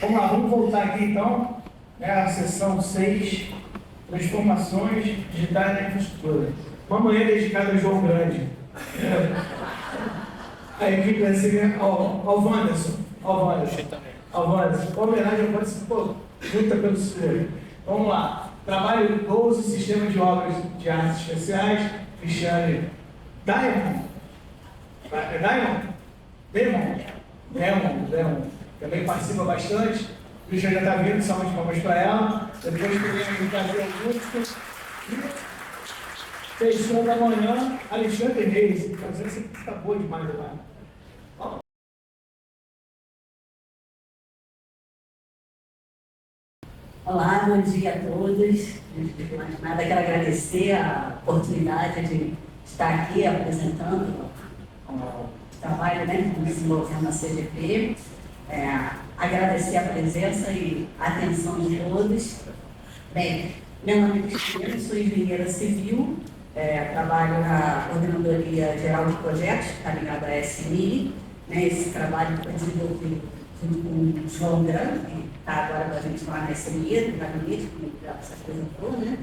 Vamos lá, vamos voltar aqui então, à sessão 6, transformações digitais na infraestrutura. Uma manhã dedicada ao João Grande. A equipe vai ser ao Wanderson. Homenagem ao Wanderson, pô, luta pelo senhor. Vamos lá. Trabalho 12, Sistema de Obras de Artes Especiais, Cristiane Diamond. Diamond. Também participa bastante. O Cristiane já está vindo, salve de palmas para ela. Depois queremos trazer o Augusto. 6 da manhã, Alexandre Reis. Fazendo isso está boa demais, lá. Olá, bom dia a todos. Antes de mais nada, quero agradecer a oportunidade de estar aqui apresentando o trabalho que estamos desenvolvendo na CGP. Agradecer a presença e a atenção de todos. Bem, meu nome é Cristina, sou engenheira civil, trabalho na Coordenadoria Geral de Projetos, que está ligada à SMI. Esse trabalho foi desenvolvido junto com o João Grande, que está agora com a gente lá na SMI, no gabinete, como essa coisa toda, né?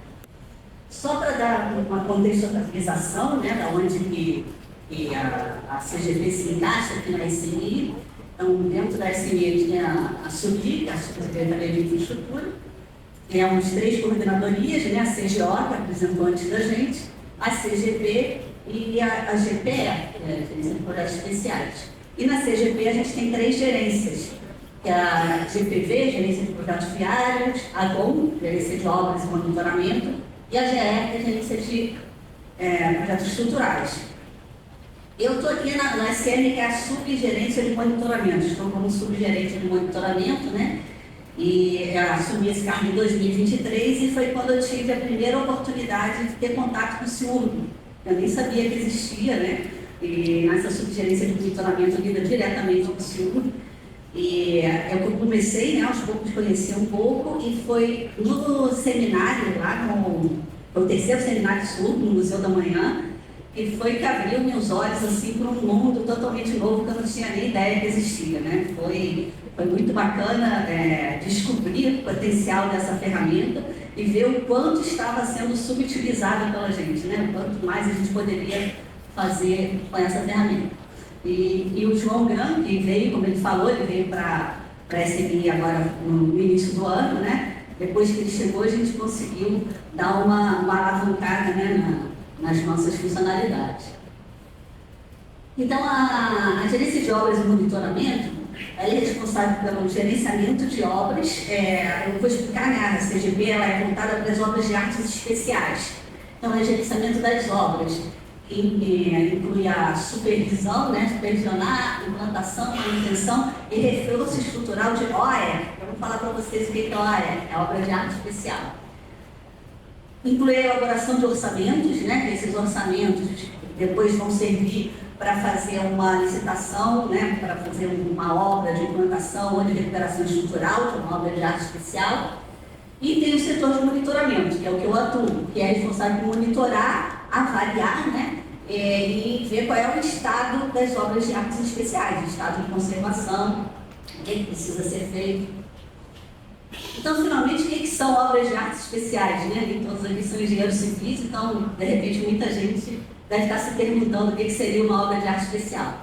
Só para dar uma contextualização, da onde que a CGP se encaixa aqui na SMI. Então, dentro da SMI tem a SUBI, a Secretaria de Infraestrutura, temos 3 coordenadorias, a CGO, que apresentou antes da gente, a CGP e a GPE, Gerência de Projetos Especiais. E na CGP a gente tem 3 gerências, que é a GPV, Gerência de Projetos Viários, a GOM, Gerência de Obras e Monitoramento, e a GE, que é a Gerência de Projetos Estruturais. Eu estou aqui na SM, que é a Subgerência de Monitoramento. Estou como subgerente de monitoramento, E assumi esse cargo em 2023 e foi quando eu tive a primeira oportunidade de ter contato com o CIURB. Eu nem sabia que existia, E nessa subgerência de monitoramento eu lida diretamente com o CIURB. E eu comecei, aos poucos, conhecer um pouco e foi no seminário lá, foi o 3º seminário CIURB, no Museu da Manhã, e foi que abriu meus olhos assim para um mundo totalmente novo que eu não tinha nem ideia que existia, Foi muito bacana descobrir o potencial dessa ferramenta e ver o quanto estava sendo subutilizada pela gente, O quanto mais a gente poderia fazer com essa ferramenta. E o João Grande, que veio, como ele falou, ele veio para a SMI agora no início do ano, Depois que ele chegou, a gente conseguiu dar uma alavancada, nas nossas funcionalidades. Então, a gerência de obras e monitoramento, ela é responsável pelo gerenciamento de obras. Eu vou explicar, a CGP ela é voltada para as obras de artes especiais. Então, é gerenciamento das obras, que inclui a supervisão, supervisionar, implantação, manutenção e reforço estrutural de OAE. Eu vou falar para vocês o que é OAE, é obra de arte especial. Inclui a elaboração de orçamentos, que esses orçamentos depois vão servir para fazer uma licitação, para fazer uma obra de implantação ou de recuperação estrutural, que é uma obra de arte especial. E tem o setor de monitoramento, que é o que eu atuo, que é responsável por monitorar, avaliar, e ver qual é o estado das obras de artes especiais, o estado de conservação, o que precisa ser feito. Então, finalmente, o que são obras de artes especiais? Nem todos aqui são engenheiros civis, então, de repente, muita gente deve estar se perguntando o que seria uma obra de arte especial.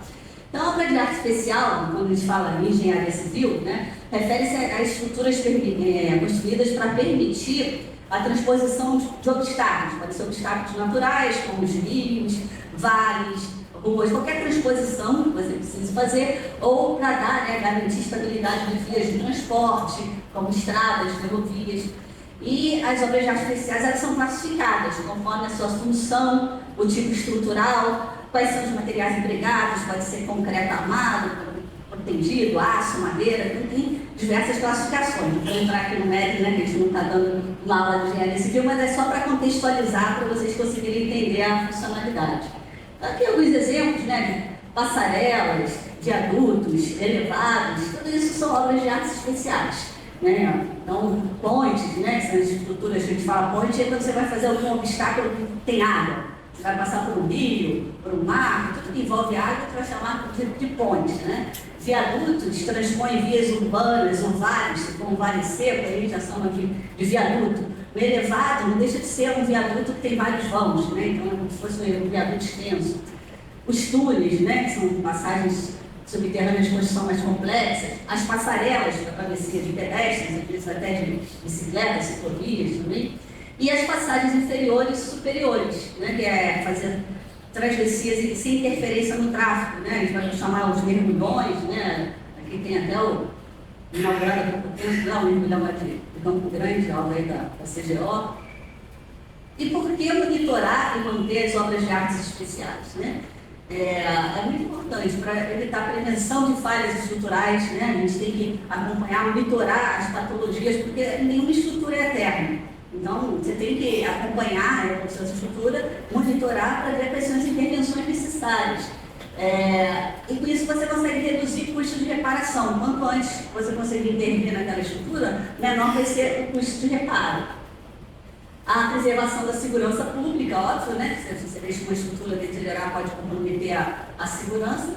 Então, a obra de arte especial, quando a gente fala em engenharia civil, refere-se a estruturas construídas para permitir a transposição de obstáculos. Pode ser obstáculos naturais, como os rios, vales, ruas, qualquer transposição que você precise fazer, ou para dar, garantir estabilidade de vias de transporte, como estradas, ferrovias. E as obras de arte especiais, elas são classificadas conforme a sua função, o tipo estrutural, quais são os materiais empregados, pode ser concreto armado, protegido, aço, madeira, tem diversas classificações. Não vou entrar aqui no mérito, que a gente não está dando uma aula de engenharia civil, mas é só para contextualizar, para vocês conseguirem entender a funcionalidade. Aqui alguns exemplos, de passarelas, viadutos, elevados, tudo isso são obras de artes especiais. Então, pontes, são as estruturas que a gente fala ponte, é quando você vai fazer algum obstáculo que tem água. Você vai passar por um rio, por um mar, tudo que envolve água, você vai chamar de ponte, né? Viadutos transpõem vias urbanas ou vales, como um vale seco, aí já chama de viaduto. O elevado não deixa de ser um viaduto que tem vários vãos, né? Então é como se fosse um viaduto extenso. Os túneis, né? Que são passagens subterrâneas de construção mais complexas. As passarelas para travessia de pedestres, aqueles até de bicicletas, ciclovias também. E as passagens inferiores e superiores, né? Que é fazer travessias sem interferência no tráfego, né? A gente vai chamar os mergulhões, né? Aqui tem até o inaugurado há pouco tempo, lá o mergulhão de Campo Grande, algo aí da CGO. E por que monitorar e manter as obras de artes especiais, né? É muito importante para evitar a prevenção de falhas estruturais, né? A gente tem que acompanhar, monitorar as patologias, porque nenhuma estrutura é eterna. Então, você tem que acompanhar a evolução da estrutura, monitorar para ver quais são as intervenções necessárias. E com isso você consegue reduzir o custo de reparação. Quanto antes você conseguir intervir naquela estrutura, menor vai ser o custo de reparo. A preservação da segurança pública, óbvio, né? Se você deixa uma estrutura deteriorar, pode comprometer a segurança.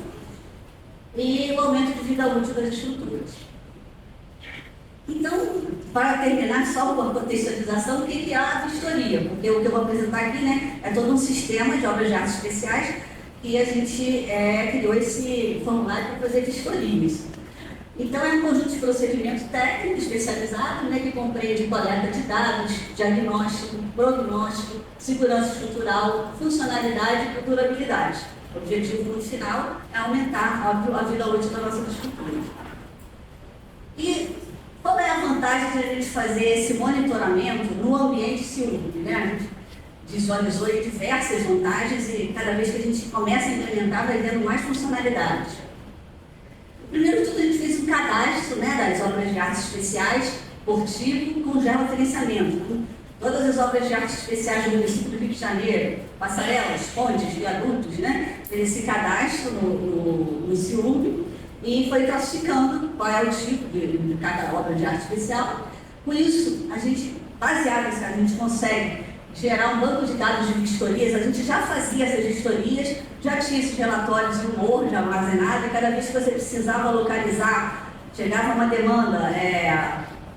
E o aumento de vida útil das estruturas. Então, para terminar, só uma contextualização, o que é a vistoria? Porque o que eu vou apresentar aqui, né, é todo um sistema de obras de arte especiais e a gente criou esse formulário para fazer vistorias. Então, é um conjunto de procedimentos técnicos especializados, né, que compreende coleta de dados, diagnóstico, prognóstico, segurança estrutural, funcionalidade e durabilidade. O objetivo no final é aumentar a vida útil da nossa estrutura. E qual é a vantagem de a gente fazer esse monitoramento no ambiente CIURB, né? A gente visualizou aí diversas vantagens e cada vez que a gente começa a implementar vai vendo mais funcionalidades. Primeiro de tudo, a gente fez um cadastro, né, das obras de artes especiais por tipo com georreferenciamento. Todas as obras de artes especiais do município do Rio de Janeiro, passarelas, pontes, viadutos, né, fez esse cadastro no CIURB e foi classificando qual é o tipo de cada obra de arte especial. Com isso, a gente, baseado nisso, a gente consegue gerar um banco de dados de vistorias. A gente já fazia essas vistorias, já tinha esses relatórios em humor, já armazenado, e cada vez que você precisava localizar, chegava uma demanda,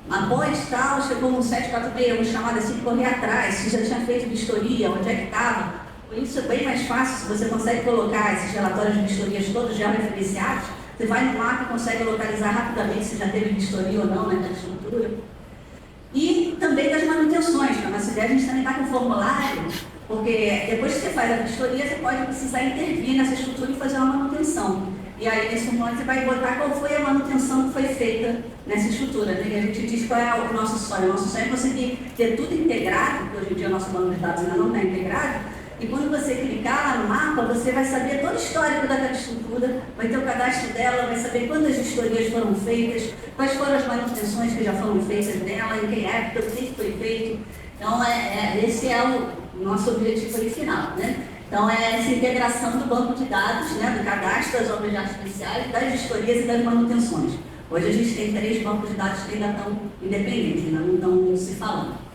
após tal, chegou no 746, uma chamada assim, correr atrás, se já tinha feito vistoria, onde é que estava. Por isso é bem mais fácil, se você consegue colocar esses relatórios de vistorias todos já referenciados, você vai no mapa e consegue localizar rapidamente se já teve vistoria ou não naquela estrutura. E também das manutenções, na nossa ideia a gente também está com formulário, porque depois que você faz a vistoria, você pode precisar intervir nessa estrutura e fazer uma manutenção. E aí nesse formulário você vai botar qual foi a manutenção que foi feita nessa estrutura. Né? E a gente diz qual é o nosso sonho. O nosso sonho é conseguir ter tudo integrado, porque hoje em dia o nosso banco de dados ainda não está integrado. E quando você clicar lá no mapa, você vai saber todo o histórico daquela estrutura, vai ter o cadastro dela, vai saber quantas vistorias foram feitas, quais foram as manutenções que já foram feitas dela, em que época, o que foi feito. Então, esse é o nosso objetivo ali final, né? Então, é essa integração do banco de dados, né, do cadastro das obras de arte especiais, das vistorias e das manutenções. Hoje a gente tem 3 bancos de dados que ainda estão independentes, ainda não estão se falando.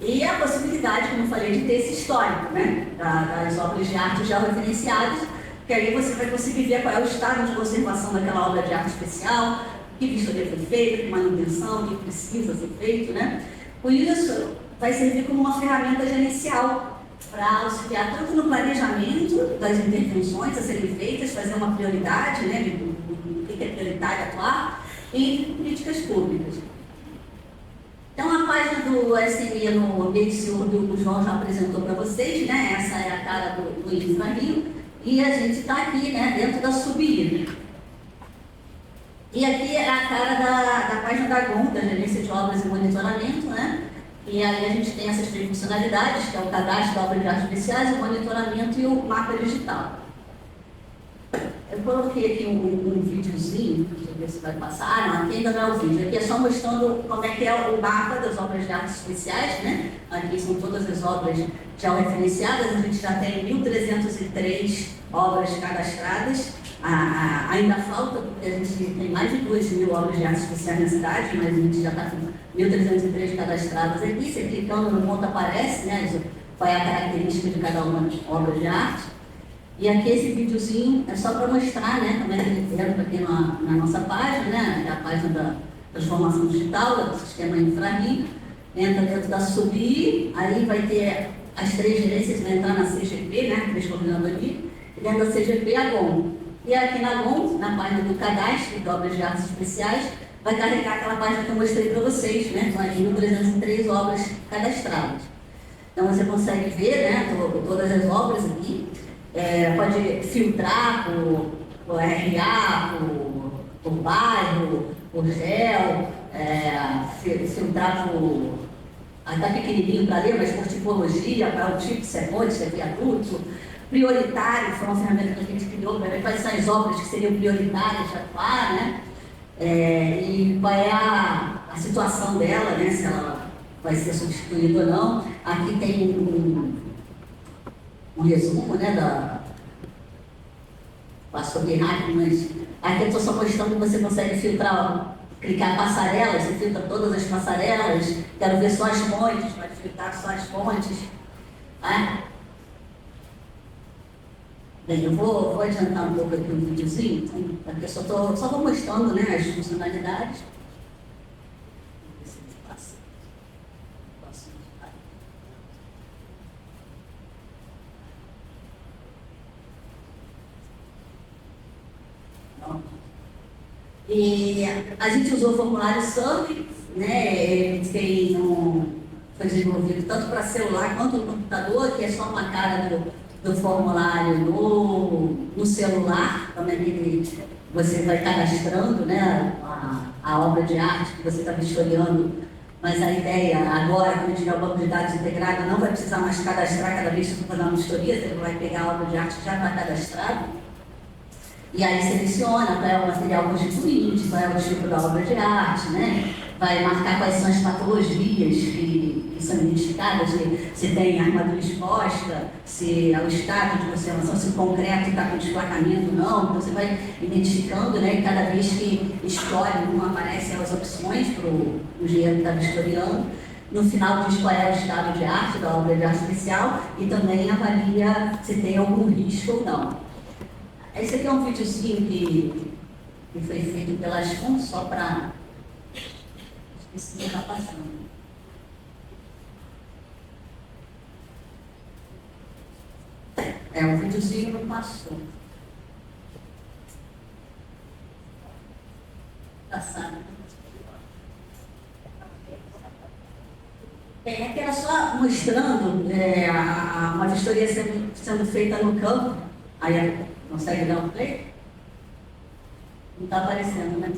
E a possibilidade, como eu falei, de ter esse histórico, né, das obras de arte já referenciadas, que aí você vai conseguir ver qual é o estado de conservação daquela obra de arte especial, que vistoria foi feita, que manutenção, o que precisa ser feito, né. Por isso, vai servir como uma ferramenta gerencial para auxiliar tanto no planejamento das intervenções a serem feitas, fazer uma prioridade, né, do que é prioritário atuar, e políticas públicas. Então, a página do SME no ambiente CIURB, o João já apresentou para vocês, né? Essa é a cara do Infra Rio, e a gente está aqui, né, dentro da subida. E aqui é a cara da página da GOM, da Gerência de Obras e Monitoramento, né? E aí a gente tem essas 3 funcionalidades, que é o cadastro da obra de artes especiais, o monitoramento e o mapa digital. Eu coloquei aqui um videozinho, deixa eu ver se vai passar. Não, aqui ainda não é o vídeo. Aqui é só mostrando como é que é o mapa das obras de artes especiais, né? Aqui são todas as obras já referenciadas. A gente já tem 1.303 obras cadastradas. Ainda falta, porque a gente tem mais de 2.000 obras de artes especiais na cidade, mas a gente já está com 1.303 cadastradas aqui. Você clicando no ponto aparece, né, qual é a característica de cada uma das obras de arte. E aqui esse videozinho é só para mostrar, né, como é que ele entra aqui na nossa página, né, que é a página da transformação digital, do sistema Infrario. Entra dentro da SUBI, aí vai ter as 3 gerências, vai entrar na CGP, né, 3 coordenadoria, e dentro da CGP a GOM. E aqui na GOM, na página do cadastro de obras de artes especiais, vai carregar aquela página que eu mostrei para vocês, né, com as 1.303 obras cadastradas. Então você consegue ver, né, todas as obras aqui, pode filtrar por RA, por bairro, por gel, filtrar por, está pequenininho para ler, mas por tipologia, para o tipo, se é ponte, se é viaduto. Prioritário, foi uma ferramenta que a gente criou para ver quais são as obras que seriam prioritárias de atuar, né? E qual é a situação dela, né? Se ela vai ser substituída ou não. Aqui tem um resumo, né, sobre hack, mas aqui eu estou só mostrando que você consegue filtrar, clicar passarelas, você filtra todas as passarelas, quero ver só as pontes, pode filtrar só as pontes. Né? Bem, eu vou adiantar um pouco aqui o videozinho, porque eu só vou mostrando, né, as funcionalidades. E a gente usou o formulário SUB, né, ele foi desenvolvido tanto para celular quanto no computador, que é só uma cara do formulário no celular, também você vai cadastrando, né, a obra de arte que você está vistoriando, mas a ideia agora, quando tiver o banco de dados integrado, não vai precisar mais cadastrar cada vez que você for fazer uma vistoria, você vai pegar a obra de arte que já está cadastrada. E aí seleciona qual é o material constituinte, qual é o tipo da obra de arte, né? Vai marcar quais são as patologias que são identificadas, se tem armadura exposta, se é o estado de conservação, se o concreto está com desplacamento ou não. Então você vai identificando, né? E cada vez que escolhe uma, aparecem as opções para o engenheiro que está vistoriando. No final diz qual é o estado de arte da obra de arte especial e também avalia se tem algum risco ou não. Esse aqui é um videozinho que foi feito pela Ascom, só para... Esqueci de estar passando. Um videozinho não passou. Passado. Aqui era só mostrando uma vistoria sendo feita no campo. Aí, consegue dar um play? Não está aparecendo, né?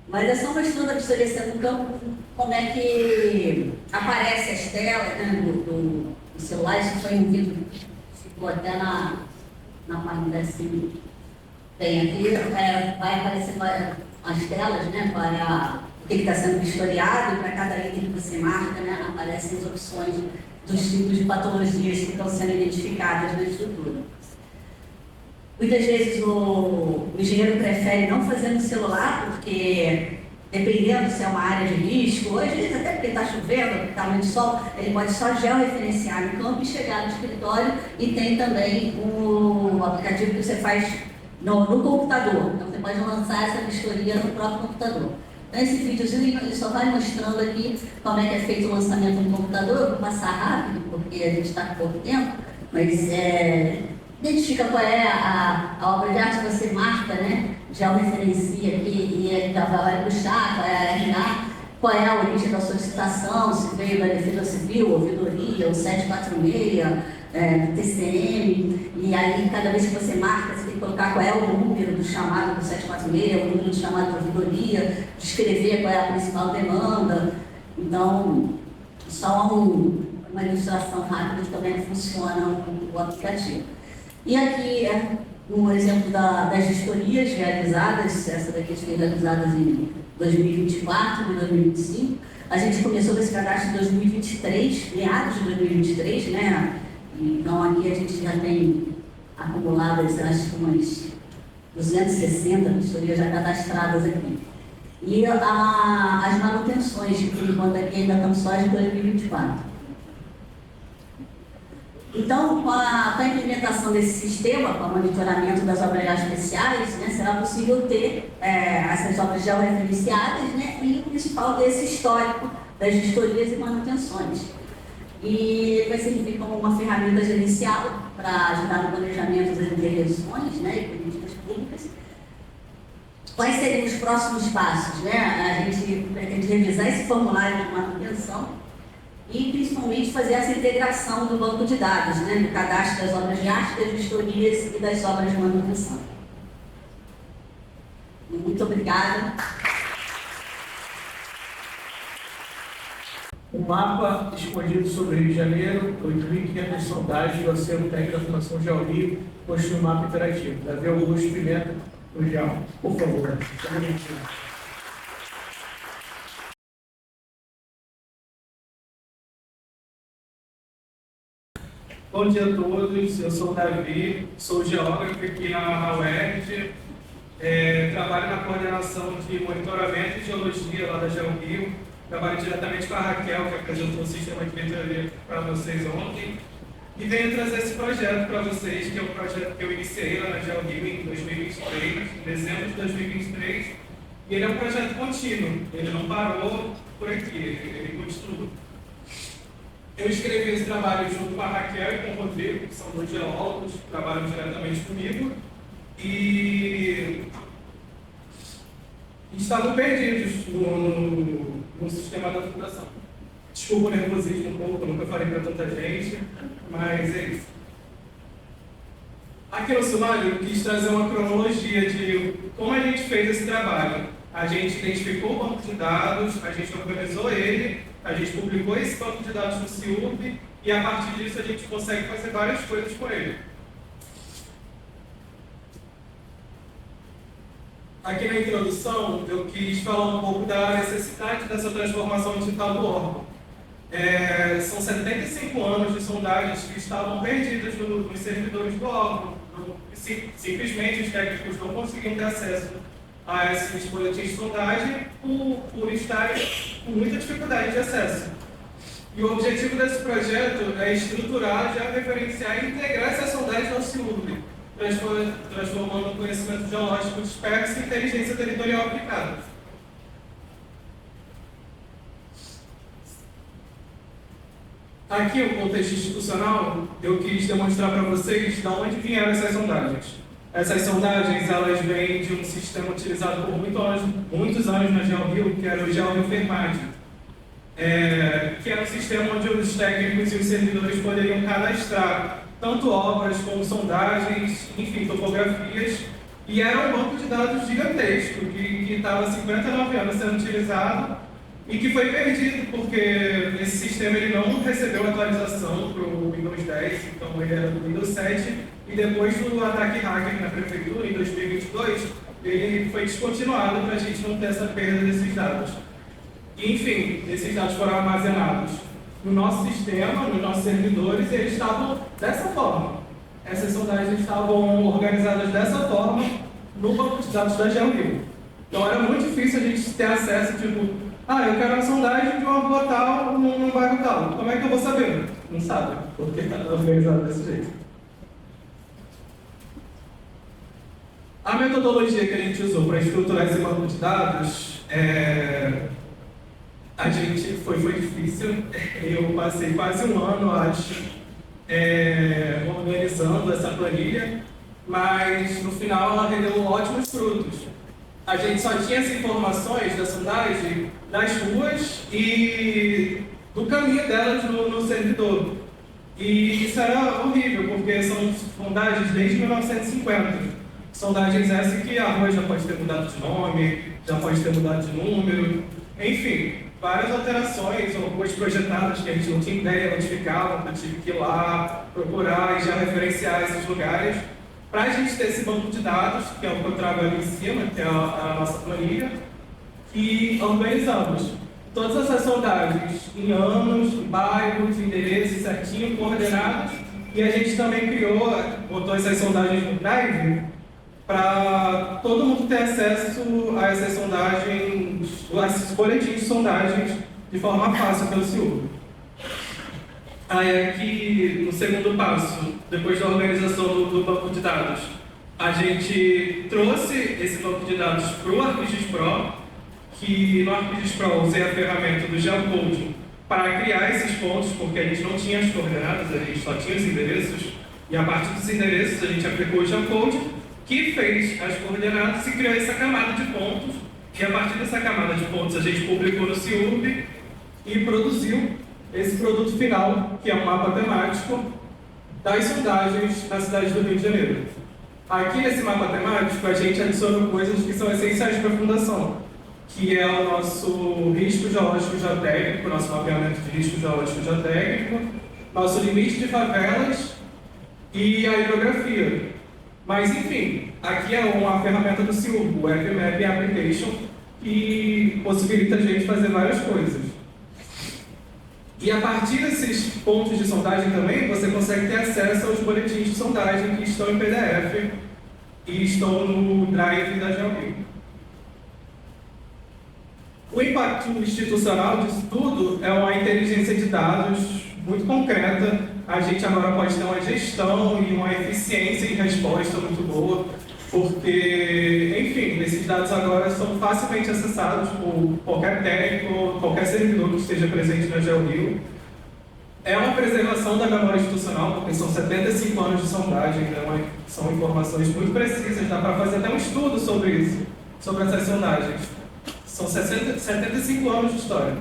Mas é só mostrando a vistoria no campo, como é que aparece as telas, né, do celular. Isso foi um vídeo que ficou até na página assim. Tem aqui, vai aparecendo as telas, né, para o que está sendo vistoriado, e para cada item que você marca, né, aparecem as opções dos tipos de patologias que estão sendo identificadas na estrutura. Muitas vezes o engenheiro prefere não fazer no celular, porque dependendo se é uma área de risco, ou às vezes até porque está chovendo, porque está muito sol, ele pode só georreferenciar no campo e chegar no escritório, e tem também o aplicativo que você faz no computador. Então você pode lançar essa vistoria no próprio computador. Então esse videozinho ele só vai mostrando aqui como é que é feito o lançamento no computador. Eu vou passar rápido, porque a gente está com pouco tempo, mas identifica qual é a obra de arte que você marca, né? Já o referencia aqui e ele já vai puxar qual é a RA, qual é a origem da solicitação, se veio da Defesa Civil, ouvidoria, o 746, TCM, e aí cada vez que você marca, você tem que colocar qual é o número do chamado do 746, o número do chamado da ouvidoria, descrever qual é a principal demanda. Então, só uma ilustração rápida de como é que funciona o aplicativo. E aqui é um exemplo das vistorias realizadas, essa daqui foi realizada em 2024 e 2025. A gente começou com esse cadastro em 2023, meados de 2023, né? Então aqui a gente já tem acumuladas, acho que umas 260 vistorias já cadastradas aqui. e as manutenções, que por enquanto aqui ainda estão só de 2024. Então, com a implementação desse sistema, com o monitoramento das obras já especiais, né, será possível ter essas obras já referenciadas, né, e o principal desse histórico das vistorias e manutenções. E vai servir como uma ferramenta gerencial para ajudar no planejamento das intervenções, né, e políticas públicas. Quais seriam os próximos passos? Né? A gente pretende revisar esse formulário de manutenção e principalmente fazer essa integração do banco de dados, né, do cadastro das obras de arte, das vistorias e das obras de manutenção. Muito obrigada. O mapa escondido sobre o Rio de Janeiro, 8.500 sondagens do Acervo Técnico da Fundação Geo Rio, possui um mapa interativo. Davi Augusto Pimenta, do Geo. Por favor. Bom dia a todos, eu sou o Davi, sou geógrafo aqui na UERJ, trabalho na coordenação de monitoramento e geologia lá da Geo Rio, trabalho diretamente com a Raquel, que apresentou o sistema de mentoria para vocês ontem, e venho trazer esse projeto para vocês, que é um projeto que eu iniciei lá na Geo Rio em 2023, em dezembro de 2023, e ele é um projeto contínuo, ele não parou por aqui, ele continua. Eu escrevi esse trabalho junto com a Raquel e com o Rodrigo, que são dois geólogos que trabalham diretamente comigo, e estavam perdidos no sistema da fundação. Desculpa o nervosismo um pouco, nunca falei para tanta gente, mas é isso. Aqui no sumário, eu quis trazer uma cronologia de como a gente fez esse trabalho. A gente identificou o banco de dados, a gente organizou ele, a gente publicou esse banco de dados no CIUP e a partir disso a gente consegue fazer várias coisas com ele. Aqui na introdução eu quis falar um pouco da necessidade dessa transformação digital do órgão. São 75 anos de sondagens que estavam perdidas nos servidores do órgão. Simplesmente os técnicos não conseguiam ter acesso a esses boletins de sondagem por estarem com muita dificuldade de acesso. E o objetivo desse projeto é estruturar, já referenciar e integrar essas sondagens ao CIUB, transformando o conhecimento geológico disperso em inteligência territorial aplicada. Aqui, o contexto institucional, eu quis demonstrar para vocês de onde vieram essas sondagens. Essas sondagens, elas vêm de um sistema utilizado por muitos anos na Geo Rio, que era o Geo Rio Fermagem, que era um sistema onde os técnicos e os servidores poderiam cadastrar tanto obras como sondagens, enfim, topografias, e era um banco de dados gigantesco, que estava há 59 anos sendo utilizado e que foi perdido porque esse sistema ele não recebeu atualização para o Windows 10, então ele era do Windows 7, e depois do ataque hacker na prefeitura, em 2022, ele foi descontinuado para a gente não ter essa perda desses dados. E, enfim, esses dados foram armazenados no nosso sistema, nos nossos servidores, e eles estavam dessa forma. Essas sondagens estavam organizadas dessa forma no banco de dados da Geo Rio. Então era muito difícil a gente ter acesso, tipo, eu quero uma sondagem de uma rua tal num bairro tal. Como é que eu vou saber? Não sabe, porque está organizado desse jeito. A metodologia que a gente usou para estruturar esse banco de dados, a gente foi difícil. Eu passei quase um ano, acho, organizando essa planilha, mas no final ela rendeu ótimos frutos. A gente só tinha as informações da sondagem das ruas e do caminho delas no servidor. E isso era horrível, porque são sondagens desde 1950. Sondagens essas que a rua já pode ter mudado de nome, já pode ter mudado de número, enfim, várias alterações, ou ruas projetadas que a gente não tinha ideia onde ficavam, eu tive que ir lá procurar e já referenciar esses lugares, para a gente ter esse banco de dados, que é o que eu trago ali em cima, que é a nossa planilha, e organizamos todas essas sondagens em anos, em bairros, endereços certinho, coordenados, e a gente também botou essas sondagens no Drive, para todo mundo ter acesso a essas sondagens, a esses boletins de sondagens de forma fácil pelo CIUB. Aí aqui, no segundo passo, depois da organização do banco de dados, a gente trouxe esse banco de dados para o ArcGIS Pro, que no ArcGIS Pro eu usei a ferramenta do Geocoding para criar esses pontos, porque a gente não tinha as coordenadas, a gente só tinha os endereços, e a partir dos endereços a gente aplicou o Geocoding, que fez as coordenadas e criou essa camada de pontos, e a partir dessa camada de pontos a gente publicou no CIUB e produziu esse produto final, que é um mapa temático das sondagens na cidade do Rio de Janeiro. Aqui nesse mapa temático a gente adiciona coisas que são essenciais para a fundação, que é o nosso risco geológico geotécnico, nosso mapeamento de risco geológico geotécnico, nosso limite de favelas e a hidrografia. Mas enfim, aqui é uma ferramenta do CIUB, o FMap Application, que possibilita a gente fazer várias coisas. E a partir desses pontos de sondagem também, você consegue ter acesso aos boletins de sondagem que estão em PDF e estão no Drive da GeoBio. O impacto institucional disso tudo é uma inteligência de dados muito concreta. A gente agora pode ter uma gestão e uma eficiência em resposta muito boa, porque, enfim, esses dados agora são facilmente acessados por qualquer técnico, qualquer servidor que esteja presente na GeoRio. É uma preservação da memória institucional, porque são 75 anos de sondagem, então são informações muito precisas, dá para fazer até um estudo sobre isso, sobre essas sondagens. São 75 anos de história.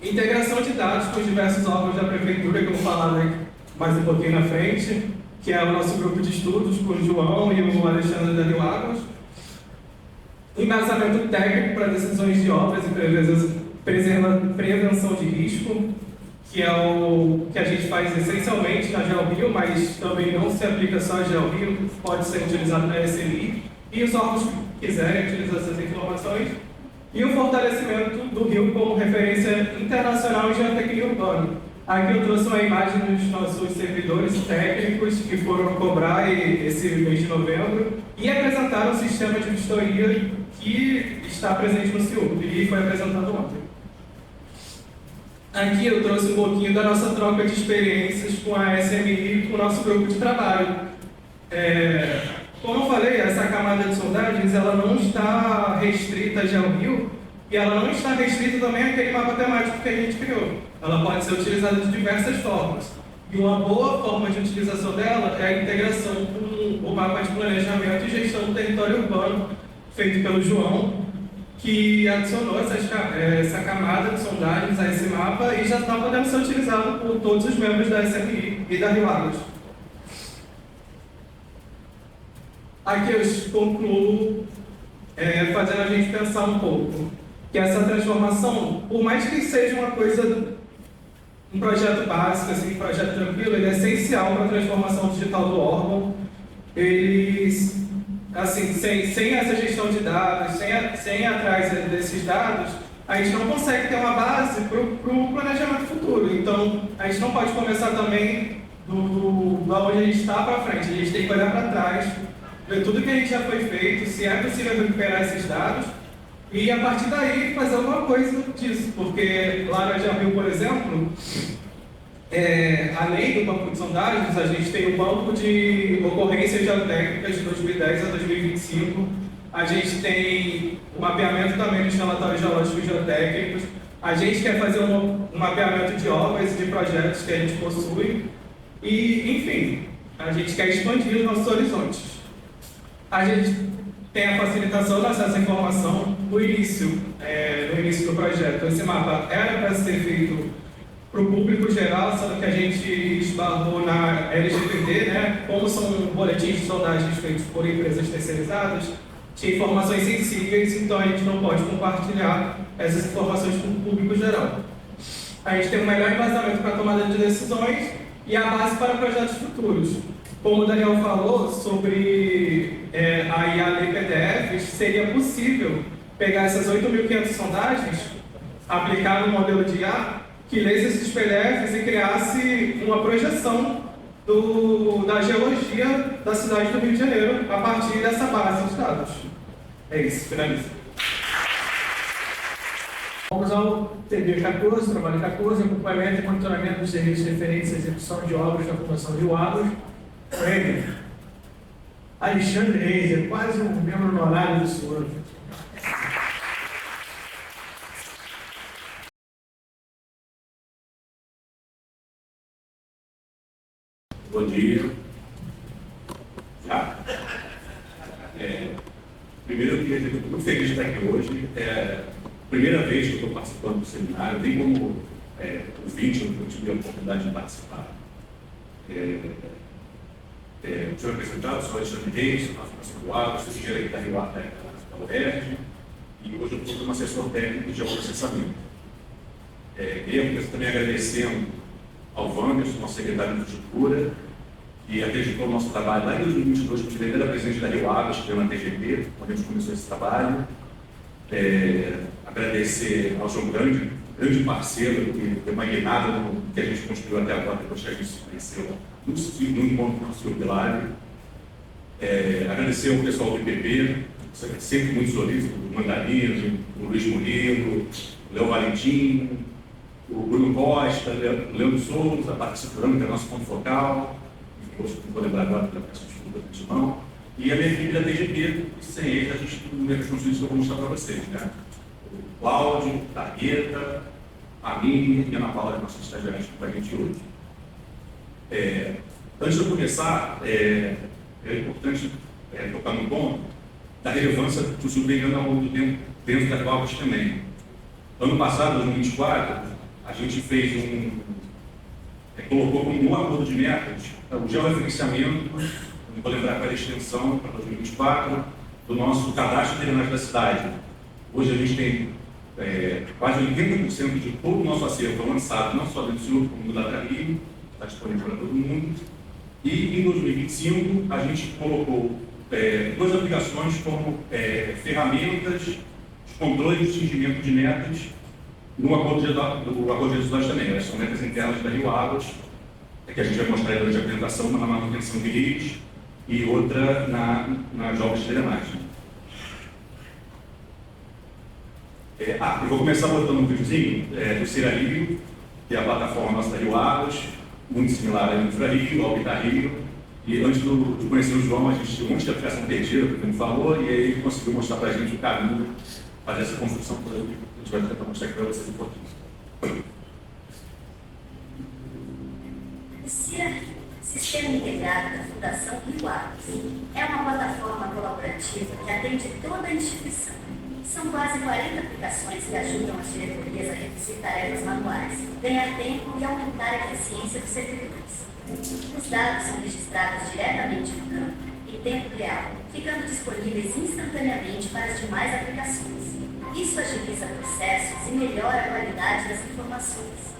Integração de dados com os diversos órgãos da prefeitura, que eu vou falar mais um pouquinho na frente, que é o nosso grupo de estudos com o João e o Alexandre da Rio Águas. Embasamento técnico para decisões de obras e prevenção de risco, que é o que a gente faz essencialmente na GeoRio, mas também não se aplica só a GeoRio, pode ser utilizado na SMI, e os órgãos que quiserem utilizar essas informações. E o fortalecimento do Rio como referência internacional em geotecnia urbana. Aqui eu trouxe uma imagem dos nossos servidores técnicos que foram cobrar esse mês de novembro e apresentaram um sistema de vistoria que está presente no CIUB e foi apresentado ontem. Aqui eu trouxe um pouquinho da nossa troca de experiências com a SMI e com o nosso grupo de trabalho. Como eu falei, essa camada de sondagens ela não está restrita a GeoRio e ela não está restrita também àquele mapa temático que a gente criou. Ela pode ser utilizada de diversas formas. E uma boa forma de utilização dela é a integração com o mapa de planejamento e gestão do território urbano feito pelo João, que adicionou essa camada de sondagens a esse mapa e já está podendo ser utilizado por todos os membros da SMI e da Rio Águas. Aqui eu concluo fazendo a gente pensar um pouco que essa transformação, por mais que seja uma coisa, um projeto básico, assim, um projeto tranquilo, ele é essencial para a transformação digital do órgão. Eles, assim, sem essa gestão de dados, sem ir atrás desses dados, a gente não consegue ter uma base para o planejamento futuro. Então, a gente não pode começar também da onde a gente está para frente. A gente tem que olhar para trás, ver tudo que a gente já foi feito, se é possível recuperar esses dados, e a partir daí fazer alguma coisa disso. Porque lá na GeoRio, por exemplo, além do banco de sondagens, a gente tem o banco de ocorrências geotécnicas de 2010 a 2025, a gente tem o mapeamento também dos relatórios geológicos geotécnicos, a gente quer fazer um mapeamento de obras e de projetos que a gente possui, e, enfim, a gente quer expandir os nossos horizontes. A gente tem a facilitação do acesso à informação no início do projeto. Esse mapa era para ser feito para o público geral, só que a gente esbarrou na LGPD, né? Como são boletins de sondagens feitos por empresas terceirizadas, tinha informações sensíveis, então a gente não pode compartilhar essas informações com o público geral. A gente tem um melhor embasamento para a tomada de decisões e a base para projetos futuros. Como o Daniel falou sobre a IAD PDFs, seria possível pegar essas 8.500 sondagens, aplicar no modelo de IA, que lesse esses PDFs e criasse uma projeção da geologia da cidade do Rio de Janeiro, a partir dessa base de dados. É isso, finalizo. Vamos ao TB14, trabalho 14, acompanhamento e monitoramento dos serviços referentes à execução de obras da Fundação Rio Agros. Premier. Alexandre Reis, é quase um membro honorário do senhor. Bom dia. Já? Primeiro, eu queria dizer que eu estou muito feliz de estar aqui hoje. É a primeira vez que eu estou participando do seminário, bem como ouvinte, eu tive a oportunidade de participar. O senhor apresentado, sou Alexandre Reis, sou da Fundação do Agro, sou engenheiro da Rio Arte da UERJ, e hoje eu estou como assessor técnico de geoprocessamento. Queria também agradecendo ao Wanderson, nosso secretário de Infraestrutura, que acreditou no nosso trabalho lá em 2022, quando ele era presidente da Rio Agro, estive na TGP, quando a gente começou esse trabalho. Agradecer ao João grande parceiro, que deu uma guinada no que a gente construiu até agora, depois que a gente se conheceu no encontro com o senhor Pilar. Agradecer ao pessoal do IPP, sempre muito solícito, o Mandarino, o Luiz Murilo, o Léo Valentim, o Bruno Costa, o Leandro Souza, a Patrícia Furano, que é o nosso ponto focal, hoje não vou lembrar agora da peça de estudo da antemão, e a minha equipe da TGP, e sem eles a gente não ia construir isso que eu vou mostrar para vocês, né? O Cláudio, a Targueta, a Mini e a Ana Paula, nossa estagiária aqui com a gente hoje. Antes de eu começar, é importante tocar no ponto da relevância do surveillando ao longo do tempo dentro da Cláudia também. Ano passado, 2024, a gente fez colocou como um acordo de metas o georreferenciamento, não vou lembrar qual é a extensão para 2024, do nosso cadastro de drenagem da cidade. Hoje a gente tem quase 80% de todo o nosso acervo lançado, não só dentro do Senhor, como no Data Rio, está disponível para todo mundo. E em 2025 a gente colocou duas aplicações como ferramentas de controle e atingimento de metas no acordo de resultados também. Elas são metas internas da Rio Agros, que a gente vai mostrar durante a apresentação, uma na manutenção de rios e outra nas obras de drenagem. Eu vou começar botando um videozinho do Ciralívio, que é a plataforma nossa da Rio Agros, muito similar ao InfraRio, ao Habitat Rio. E antes de conhecer o João, a gente tinha um monte de aplicação perdida, como ele falou, e aí ele conseguiu mostrar para a gente o caminho, fazer essa construção toda. A gente vai tentar mostrar aqui para vocês um pouquinho. O Ciralívio, Sistema Integrado da Fundação Rio Agros, é uma plataforma colaborativa que atende toda a instituição. São quase 40 aplicações que ajudam as diretorias a reduzir tarefas manuais, ganhar tempo e aumentar a eficiência dos servidores. Os dados são registrados diretamente no campo, em tempo real, ficando disponíveis instantaneamente para as demais aplicações. Isso agiliza processos e melhora a qualidade das informações.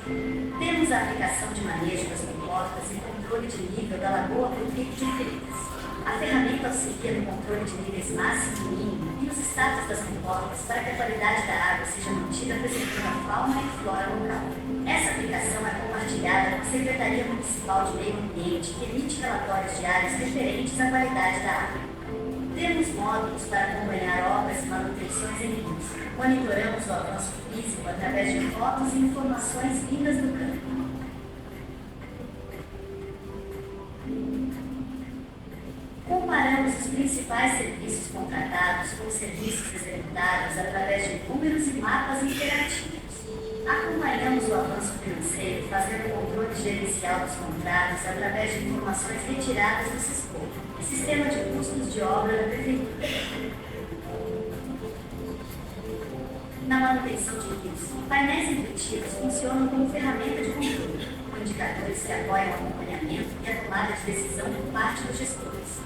Temos a aplicação de manejo das comportas e controle de nível da lagoa por pico de feridas. A ferramenta auxilia no controle de níveis máximo e mínimo e os status das comportas para que a qualidade da água seja mantida preservando a fauna e flora local. Essa aplicação é compartilhada com a Secretaria Municipal de Meio Ambiente, que emite relatórios diários referentes à qualidade da água. Temos módulos para acompanhar obras e manutenções em rios. Monitoramos o avanço físico através de fotos e informações vindas do campo. Comparamos os principais serviços contratados com os serviços executados através de números e mapas interativos. Acompanhamos o avanço financeiro, fazendo controle gerencial dos contratos através de informações retiradas do SISCO, Sistema de Custos de Obra da Prefeitura. Na manutenção de rios, painéis intuitivos funcionam como ferramenta de controle, com indicadores que apoiam o acompanhamento e a tomada de decisão por parte dos gestores.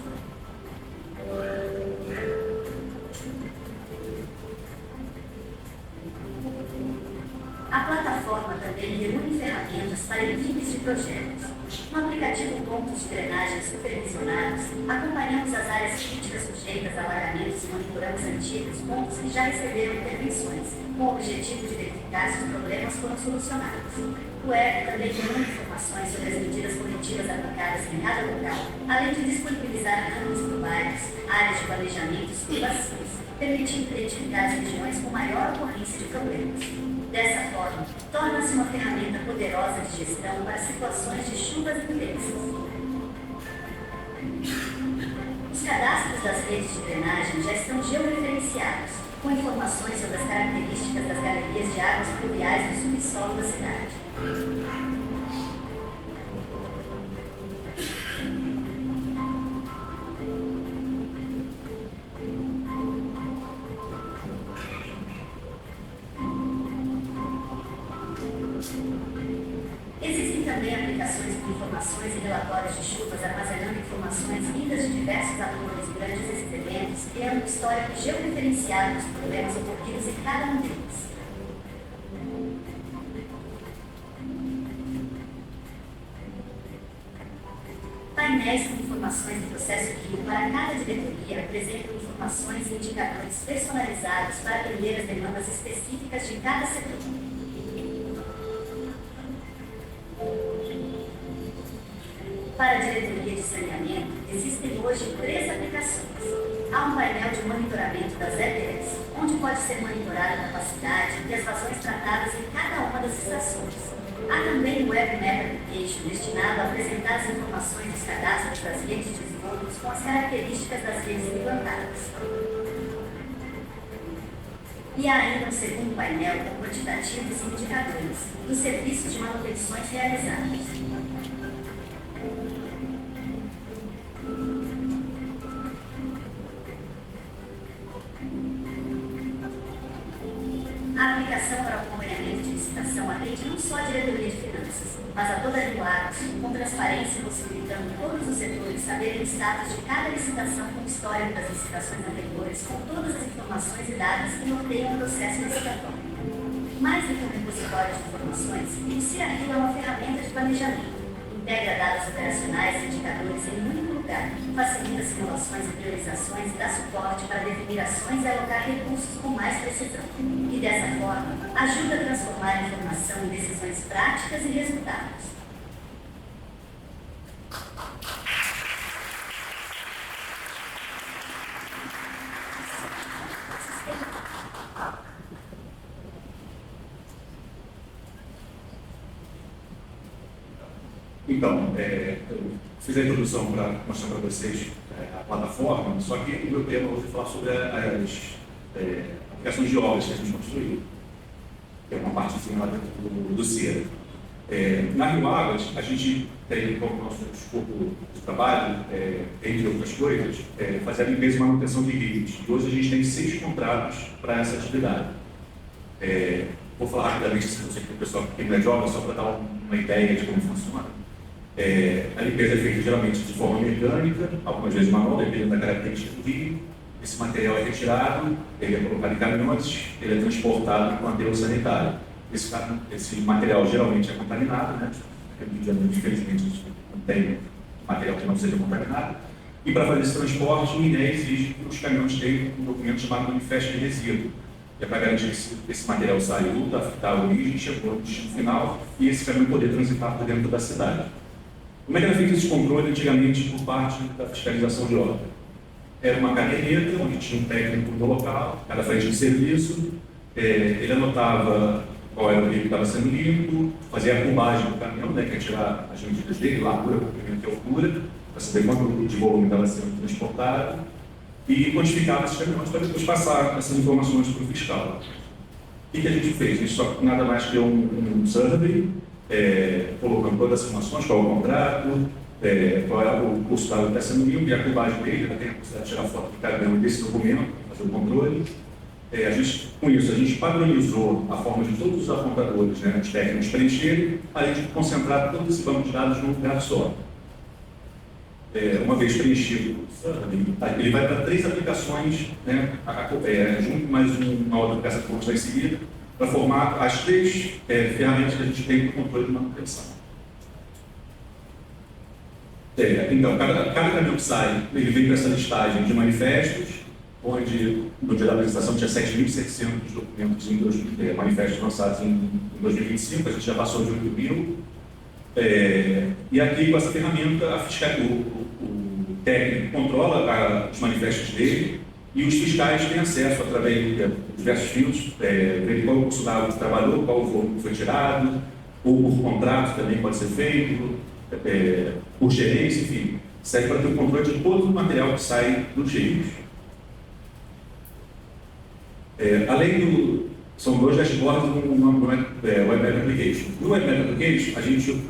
A plataforma também reúne ferramentas para equipes de projetos. No aplicativo Pontos de Drenagem Supervisionados, acompanhamos as áreas críticas sujeitas a alagamentos e monitoramos antigos pontos que já receberam intervenções, com o objetivo de verificar se os problemas foram solucionados. O ERP também reúne informações sobre as medidas corretivas aplicadas localizadas em cada local, além de disponibilizar campos por bairros, áreas de planejamento e circulações, permitindo identificar as regiões com maior ocorrência de problemas. Dessa forma, torna-se uma ferramenta poderosa de gestão para situações de chuvas intensas. Os cadastros das redes de drenagem já estão georreferenciados, com informações sobre as características das galerias de águas pluviais no subsolo da cidade. Existem também aplicações com informações e relatórios de chuvas armazenando informações vindas de diversos atores durante esses eventos, criando um histórico georreferenciado dos problemas ocorridos em cada um deles. Painéis com informações do processo rio para cada diretoria apresentam informações e indicadores personalizados para atender as demandas específicas de cada setor. Para a diretoria de saneamento, existem hoje 3 aplicações. Há um painel de monitoramento das EPS, onde pode ser monitorada a capacidade e as vazões tratadas em cada uma das estações. Há também o Web Map Application, destinado a apresentar as informações dos cadastros das redes de esgotos com as características das redes implantadas. E há ainda um segundo painel com quantitativos e indicadores dos serviços de manutenções realizados. A aplicação para o acompanhamento de licitação atende não só a diretoria de finanças, mas a toda a Rio com transparência, possibilitando todos os setores saberem o status de cada licitação com o histórico das licitações anteriores, com todas as informações e dados que norteiam o processo licitatório. Mais do que um repositório de informações, o CIRA-Rio é uma ferramenta de planejamento. Integra dados operacionais e indicadores em um único lugar, facilita simulações e priorizações e dá suporte para definir ações e alocar recursos com mais precisão. E dessa forma, ajuda a transformar a informação em decisões práticas e resultados. Então, eu fiz a introdução para mostrar para vocês a plataforma, só que o meu tema hoje é falar sobre as aplicações de obras que a gente construiu, que é uma partezinha lá dentro do CIRA. Na Rio Águas, a gente tem como nosso escopo de trabalho, entre outras coisas, fazer a limpeza e manutenção de rios. E hoje a gente tem 6 contratos para essa atividade. Vou falar rapidamente, se você tem o pessoal que não é de obra, só para dar uma ideia de como funciona. A limpeza é feita geralmente de forma mecânica, algumas vezes manual, dependendo da característica do rio. Esse material é retirado, ele é colocado em caminhões, ele é transportado com aterro sanitário. Esse material geralmente é contaminado, né? Aqui no Rio de Janeiro, infelizmente, a gente não tem material que não seja contaminado. E para fazer esse transporte, o INEA exige que os caminhões tenham um documento chamado manifesto de resíduo, que é para garantir que esse material saiu da origem, chegou no destino final e esse caminhão poder transitar por dentro da cidade. Como é que era feito esse controle antigamente por parte da fiscalização de obra? Era uma caderneta onde tinha um técnico do local, cada frente de serviço, ele anotava qual era o rio que estava sendo limpo, fazia a combagem do caminhão, né, que é tirar as medidas dele, largura, comprimento e altura, para saber quanto de volume estava sendo transportado, e quantificava esses caminhões para depois passar essas informações para o fiscal. O que a gente fez? A gente só nada mais que um survey, colocando todas as informações, qual é o contrato, qual é o custo da água que está sendo limpo e a cubagem dele, já tem a possibilidade de tirar foto de caminhão desse documento, fazer o controle. Com isso, a gente padronizou a forma de todos os apontadores, né, os técnicos preencherem, além de concentrar todo esse banco de dados num lugar só. Uma vez preenchido, ele vai para 3 aplicações, né, junto com mais uma outra aplicação que eu vou mostrar em seguida, para formar as 3 ferramentas que a gente tem para o controle de manutenção. Então, cada caminhão que sai, ele vem com essa listagem de manifestos, onde no dia da apresentação tinha 7.700 documentos manifestos lançados em 2025, a gente já passou de 8.000. E aqui, com essa ferramenta, o técnico controla os manifestos dele e os fiscais têm acesso, através de diversos filtros, ver qual curso da água que trabalhou, qual volume que foi tirado, ou por contrato também pode ser feito, por gerência, enfim. Serve para ter o controle de todo o material que sai dos rios. São dois dashboards no Web Application. No Web Application, a gente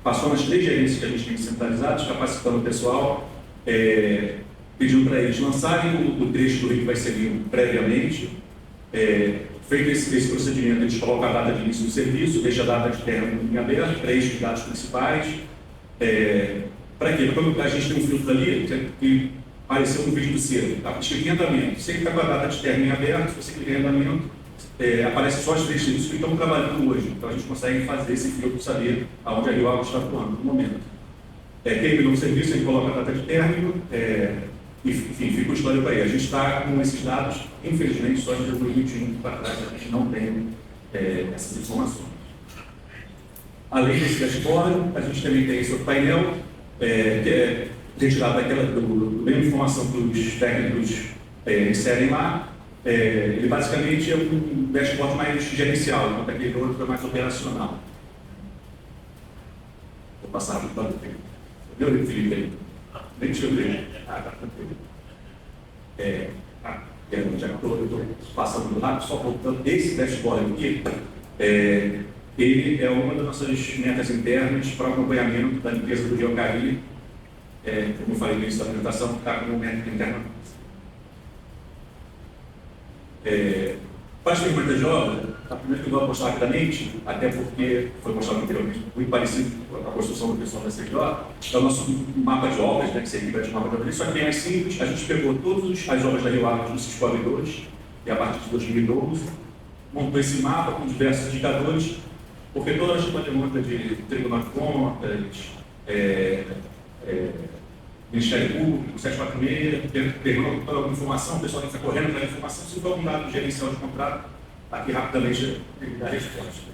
passou nas 3 gerências que a gente tem centralizadas, capacitando o pessoal, pedindo para eles lançarem o trecho do rio que vai ser limpo previamente. Feito esse procedimento, eles colocam a data de início do serviço, deixa a data de término em aberto, preenche os dados principais. Para quê? Quando a gente tem um filtro ali, que apareceu no vídeo do Ciro, está escrito em andamento. Se ele está com a data de término em aberto, se você clicar em andamento, aparece só os 3 serviços que estão trabalhando hoje. Então a gente consegue fazer esse filtro, saber aonde a Rio Água está atuando no momento. Terminou o serviço, a gente coloca a data de término, enfim, fica o histórico aí. A gente está com esses dados, infelizmente, só de 2021 para trás, a gente não tem essas informações. Além desse dashboard, a gente também tem esse outro painel, que é retirado da mesma informação que os técnicos inserem lá. Ele basicamente é um dashboard mais gerencial, enquanto aquele outro é mais operacional. Vou passar para o tempo. Entendeu, Felipe? Aí? Deixa eu ver. Tá tranquilo. Já que eu estou passando do lado, só voltando, esse dashboard aqui, ele é uma das nossas metas internas para o acompanhamento da limpeza do Rio Acari, como eu falei no início da apresentação, está como meta interna. Para as ferramentas de obra, a primeira que eu vou mostrar rapidamente, até porque foi mostrado anteriormente, muito parecido com a construção do pessoal da CJ, é o nosso mapa de obras, que seria o mapa de obras, só que bem mais simples. A gente pegou todas as obras da Rio Água nos corredores, e a partir de 2012, montou esse mapa com diversos indicadores, porque toda a gente tem uma demanda de Tribunal de Contas, Ministério Público, 746, pergunta toda alguma informação, o pessoal está correndo para a informação, se for um dado gerencial de contrato, aqui rapidamente ele dá a resposta.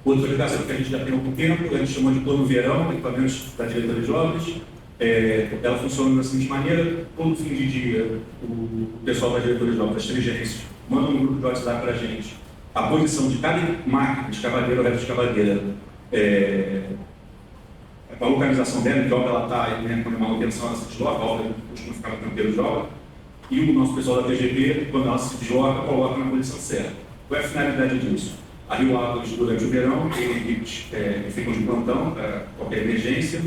Outra aplicação que a gente já tem há algum tempo, a gente chamou de plano verão, equipamentos da diretoria de obras. Ela funciona da seguinte maneira: todo fim de dia, o pessoal da diretoria de obras, as 3 gerências, manda um grupo de WhatsApp para a gente a posição de cada máquina de escavadeira ou reta de escavadeira, a localização dela, que obra ela está, quando é manutenção ela se desloca, a obra costuma ficar no canteiro de obra, e o nosso pessoal da TGP, quando ela se desloca, coloca na posição certa. Qual é a finalidade disso? A Rio Águas, durante o verão, tem equipes que ficam de plantão para qualquer emergência.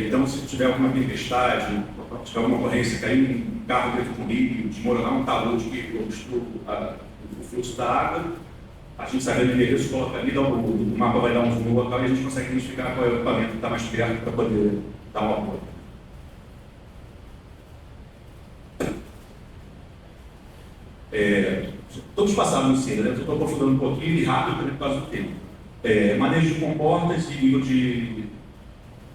Então, se tiver alguma tempestade, se tiver alguma ocorrência, cair um carro dentro do rio, desmoronar um talude que obstrua o fluxo da água, a gente sabe o endereço, coloca ali, o mapa vai dar um zoom no local e a gente consegue identificar qual é o equipamento que está mais perto para poder dar um apoio. Todos passaram no CIDA, eu estou aprofundando um pouquinho e rápido também por causa do tempo. Manejo de comportas e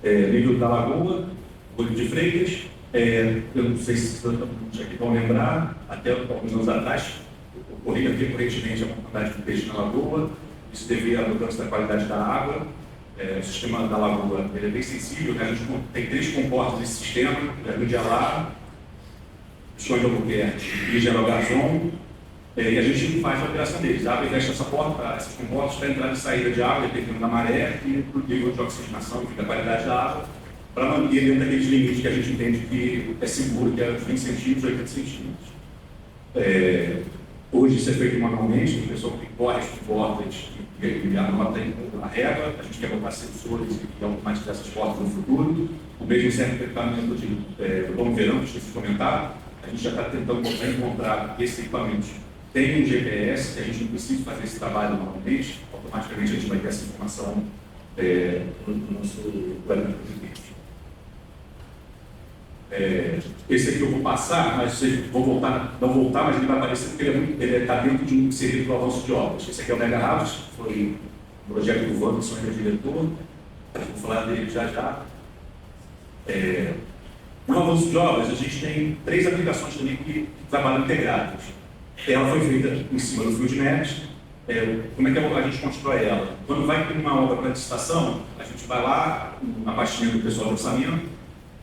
nível da lagoa, olho de Freitas. Eu não sei se vocês aqui vão lembrar, até alguns anos atrás, ocorria recorrentemente a quantidade de peixe na lagoa, isso devido à mudança da qualidade da água. O sistema da lagoa ele é bem sensível, né? A gente tem 3 comportas desse sistema, Jardim de Alá, Sonho de Albuquerque e Gerogazon, e a gente faz a operação deles, abre e fecha essas comportas para entrada e saída de água, dependendo da maré e do nível de oxigenação e da qualidade da água, para manter dentro daqueles limites que a gente entende que é seguro, que é os 20 centímetros, 80 centímetros. Hoje isso é feito manualmente, o pessoal que corre as portas e anota a régua, a gente quer botar sensores e automatizar essas portas no futuro. O mesmo serve para o equipamento do bom verão, que esqueci de comentar. A gente já está tentando encontrar esses equipamentos. Tem um GPS, que a gente não precisa fazer esse trabalho manualmente, automaticamente a gente vai ter essa informação no nosso planejamento. Esse aqui eu vou passar, mas não voltar, mas ele vai aparecer porque ele está dentro de um serviço do avanço de obras. Esse aqui é o Mega House, foi um projeto do Wanderson, ele é diretor, vou falar dele já. No avanço de obras, a gente tem 3 aplicações também que trabalham integradas. Ela foi feita em cima do FieldNet, como é que a gente constrói ela? Quando vai ter uma obra para licitação, a gente vai lá na pastinha do pessoal do orçamento,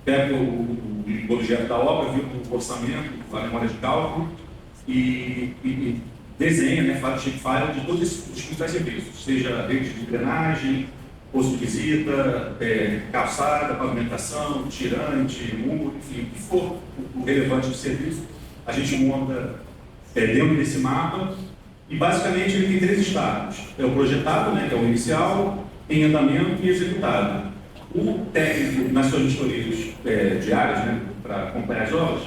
pega o objeto da obra, viu o orçamento, a memória de cálculo e desenha, né, faz shape-file de todos os principais serviços, seja rede de drenagem, posto de visita, calçada, pavimentação, tirante, muro, enfim, o que for o relevante do serviço, a gente monta dentro desse mapa e basicamente ele tem 3 estágios. É o projetado, né, que é o inicial, em andamento e executado. O técnico nas suas vistorias diárias, né, para acompanhar as obras,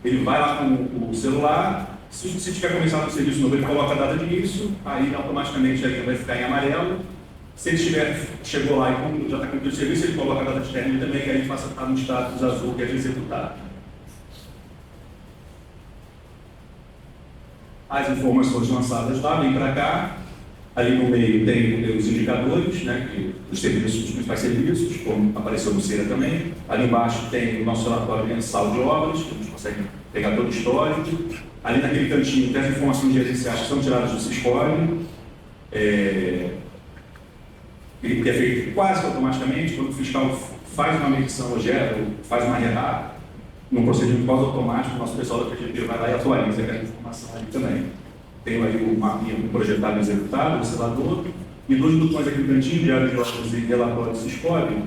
ele vai lá com o celular, se tiver começado o serviço novo, ele coloca a data de início, aí automaticamente a linha vai ficar em amarelo. Se ele chegou lá e já está cumprindo o serviço, ele coloca a data de término também, e aí ele passa a estar no status azul, que é de executado. As informações lançadas lá, vem para cá. Ali no meio tem os indicadores, né, dos serviços, dos principais serviços, como apareceu no CERA também. Ali embaixo tem o nosso relatório mensal de obras, que a gente consegue pegar todo o histórico. Ali naquele cantinho tem as informações gerenciais que são tiradas do Siscom, que é feito quase automaticamente. Quando o fiscal faz uma medição ou faz uma REA, num procedimento quase automático, o nosso pessoal da PGP vai lá e atualiza aquela informação ali também. Tem ali o mapinha projetado e executado, o selador, e 2 botões aqui no cantinho, diário de obras e relatório do Siscom.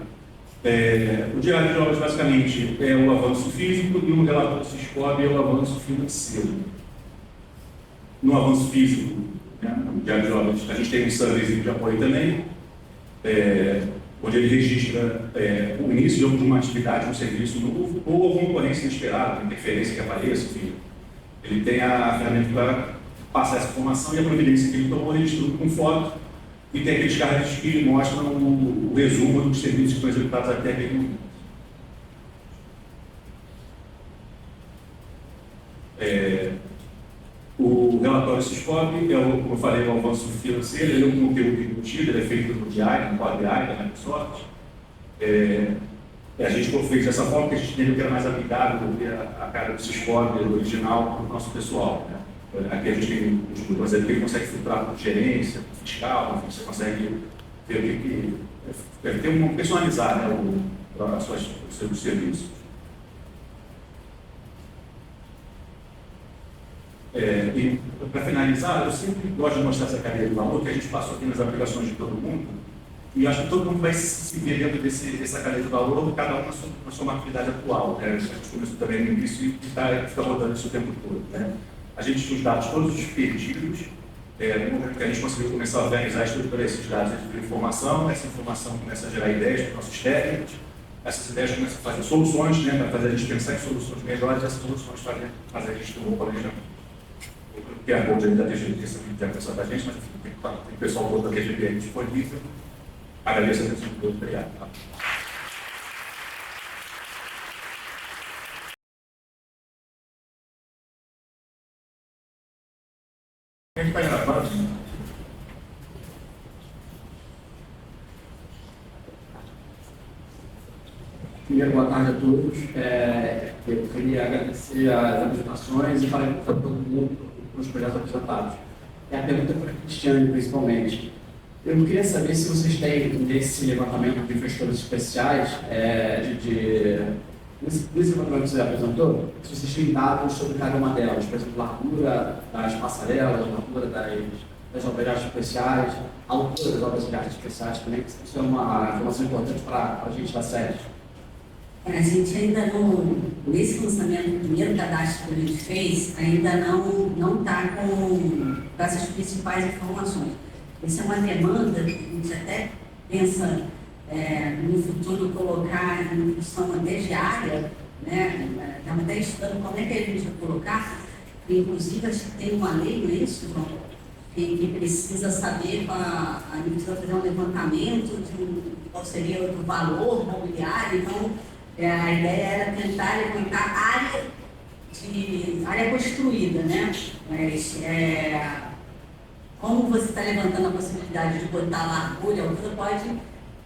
O diário de obras, basicamente, é o avanço físico e o relatório do Siscom é o avanço financeiro. No avanço físico, né, no diário de obras, a gente tem um surveyzinho de apoio também, onde ele registra o início de uma atividade, um serviço novo, ou alguma ocorrência inesperada, interferência que apareça, enfim. Ele tem a ferramenta para passar essa informação e a providência que ele tomou, ele estuda com foto e tem aqueles cards que mostram o resumo dos serviços que estão executados até aquele momento. O relatório Siscom como eu falei, o avanço financeiro, ele é um conteúdo embutido, ele é feito no DI, no Power BI da Microsoft. A gente fez dessa forma que a gente entendeu que era mais amigável ver a cara do Siscom original para o nosso pessoal, né? Aqui a gente tem um projeto que ele consegue filtrar por gerência, por fiscal, enfim, você consegue ver o que tem um personalizar, né, os seus serviços. E para finalizar, eu sempre gosto de mostrar essa cadeia de valor que a gente passou aqui nas aplicações de todo mundo, e acho que todo mundo vai se ver dentro dessa cadeia de valor, cada um na sua atividade atual, né? A gente começou também no início e fica rodando isso o tempo todo, né? A gente tinha os dados todos perdidos, no momento que a gente conseguiu começar a organizar e estruturar esses dados de informação, essa informação começa a gerar ideias para os nossos técnicos, essas ideias começam a fazer soluções, né, para fazer a gente pensar em soluções melhores, essas soluções fazer a gente ter um planejamento. Que é a boa da TGV, que pensar da gente, mas enfim, tem pessoal todo da TGV disponível. Agradeço a atenção de todos. Obrigado. Primeiro, boa tarde a todos. Eu queria agradecer as apresentações e parabenizar todo mundo pelos projetos apresentados. A pergunta para a Cristiane, principalmente. Eu queria saber se vocês têm, nesse levantamento de infraestruturas especiais, nesse levantamento que você apresentou, se vocês têm dados sobre cada uma delas, por exemplo, largura das passarelas, largura das obras de arte especiais, a altura das obras de arte especiais também, que isso é uma informação importante para a gente da sede. A gente ainda não, nesse lançamento do primeiro cadastro que a gente fez, ainda não está com essas principais informações. Isso é uma demanda que a gente até pensa no futuro colocar em função até diária, né? Estamos até estudando como é que a gente vai colocar, inclusive acho que tem uma lei, não é isso, João? Que precisa saber, a gente precisa fazer um levantamento de qual seria o valor mobiliário, então a ideia era tentar levantar área construída, né? Mas como você está levantando a possibilidade de botar largura, altura, pode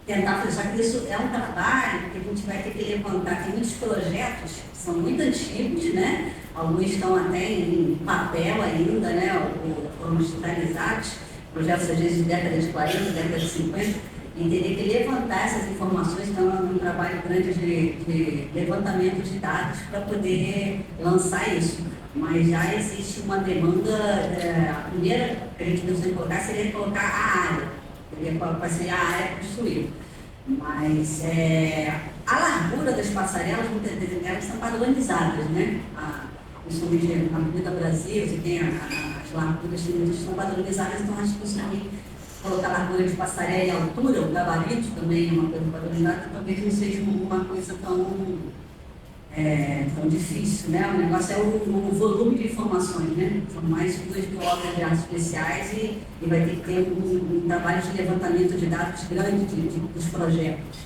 tentar fazer, só que isso é um trabalho que a gente vai ter que levantar. Tem muitos projetos que são muito antigos, né? Alguns estão até em papel ainda, né? Ou foram digitalizados, projetos às vezes de década de 40, década de 50, e teria que levantar essas informações, então é um trabalho grande de levantamento de dados para poder lançar isso. Mas já existe uma demanda, a primeira que a gente pensou em colocar seria colocar a área, seria a área construída. Mas a largura das passarelas, muitas vezes, elas são padronizadas, né? Principalmente na Avenida Brasil, você tem as larguras que são padronizadas, então acho que conseguir colocar a largura de passarela e a altura, o gabarito também é uma coisa padronizada, talvez não seja uma coisa tão difícil, né? O negócio é o volume de informações, né? São mais de 2 mil obras de artes especiais e vai ter que ter um trabalho de levantamento de dados grande dos projetos.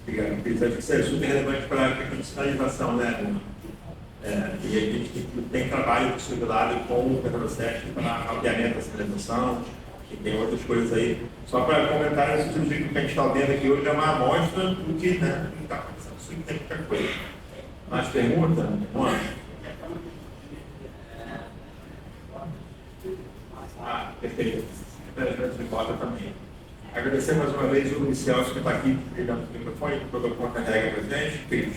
Obrigado, Cris. Acho que isso é super relevante para a questão de sinalização, né? E a gente tem trabalho consolidado com o Petrocest para mapeamento da sinalização, e tem outras coisas aí. Só para comentar, no sentido de que o que a gente está vendo aqui hoje é uma amostra do que está acontecendo. Isso tem muita coisa. Mais pergunta? Perfeito. De volta também. Agradecer mais uma vez o Celso que está aqui ligando o microfone, que colocou uma carrega para a gente. Cris.